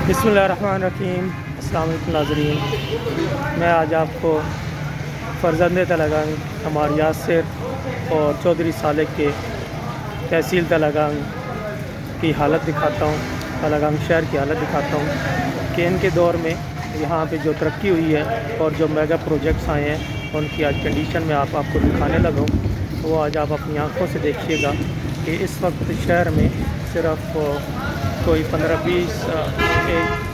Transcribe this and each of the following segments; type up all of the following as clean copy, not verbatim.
बिस्मिल्लाहिर्रहमानिर्रहीम। अस्सलाम वालेकुम नाज़रीन, मैं आज आपको फ़र्ज़ंद तलगंग हमार यासिर और चौधरी सालेक के तहसील तलगंग की हालत दिखाता हूँ, तलगंग शहर की हालत दिखाता हूँ कि इनके दौर में यहाँ पे जो तरक्की हुई है और जो मेगा प्रोजेक्ट्स आए हैं उनकी आज कंडीशन में आपको दिखाने लगा हूँ। वो आज आप अपनी आँखों से देखिएगा कि इस वक्त शहर में सिर्फ कोई 15-20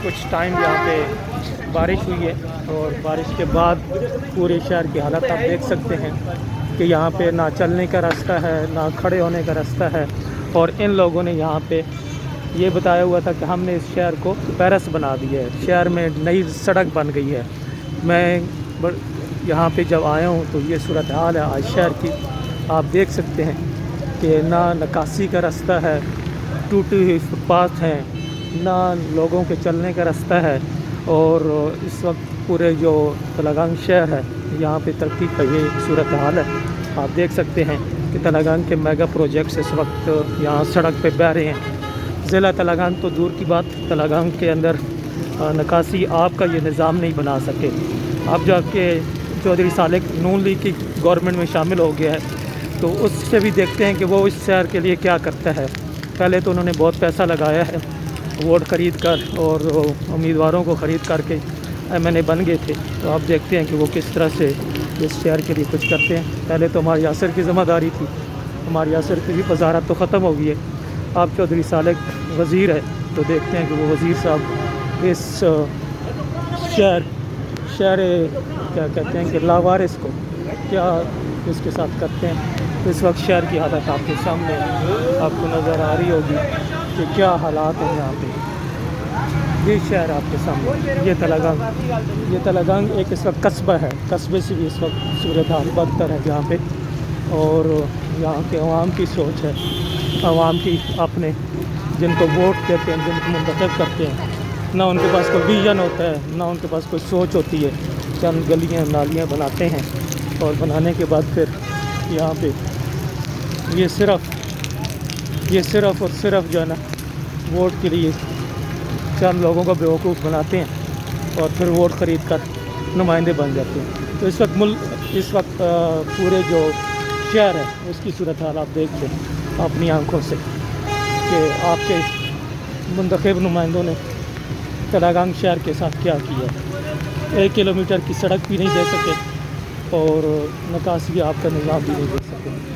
कुछ टाइम यहाँ पे बारिश हुई है और बारिश के बाद पूरे शहर की हालत आप देख सकते हैं कि यहाँ पे ना चलने का रास्ता है, ना खड़े होने का रास्ता है। और इन लोगों ने यहाँ पे ये बताया हुआ था कि हमने इस शहर को पेरिस बना दिया है, शहर में नई सड़क बन गई है। मैं यहाँ पे जब आया हूँ तो ये सूरत हाल है आज शहर की। आप देख सकते हैं कि ना निकासी का रास्ता है, टूटी हुई फुटपाथ हैं, ना लोगों के चलने का रास्ता है। और इस वक्त पूरे जो तलगंग शहर है यहाँ पे तरक्की का ये सूरत हाल है। आप देख सकते हैं कि तलगंग के मेगा प्रोजेक्ट्स इस वक्त यहाँ सड़क पे बह रहे हैं। ज़िला तलगंग तो दूर की बात, तलगंग के अंदर निकासी आपका ये निज़ाम नहीं बना सके। अब जाके चौधरी सालेक नून लीग की गवर्नमेंट में शामिल हो गया है तो उससे भी देखते हैं कि वो इस शहर के लिए क्या करता है। पहले तो उन्होंने बहुत पैसा लगाया है वोट ख़रीद कर और उम्मीदवारों को ख़रीद करके MNA बन गए थे। तो आप देखते हैं कि वो किस तरह से इस शहर के लिए कुछ करते हैं। पहले तो हमारे यासिर की ज़िम्मेदारी थी, हमारे यासिर की भी वजारत तो ख़त्म हो गई है। आप चौधरी सालेक वज़ीर है तो देखते हैं कि वो वज़ीर साहब इस शहर क्या कहते हैं कि लावारिस को क्या इसके साथ करते हैं। इस वक्त शहर की हालत आपके सामने आपको नज़र आ रही होगी कि क्या हालात हैं यहाँ पे। ये शहर आपके सामने, ये तलगंग एक इस वक्त कस्बा है, कस्बे से भी इस वक्त सूरत हाल बदतर है यहाँ पे। और यहाँ के अवाम की सोच है, अवाम की अपने जिनको वोट देते हैं, जिनको मुंतखब करते हैं, ना उनके पास कोई विजन होता है, ना उनके पास कोई सोच होती है। चंद गलियाँ नालियाँ बनाते हैं और बनाने के बाद फिर यहाँ पे ये सिर्फ़ और सिर्फ जो है ना वोट के लिए चंद लोगों को बेवकूफ़ बनाते हैं और फिर वोट ख़रीद कर नुमाइंदे बन जाते हैं। तो इस वक्त पूरे जो शहर है उसकी सूरत हाल आप देख लें अपनी आंखों से कि आपके मुंतखब नुमाइंदों ने तलगंग शहर के साथ क्या किया। 1 किलोमीटर की सड़क भी नहीं दे सके और निकासी आपका निज़ाम भी नहीं दे सके।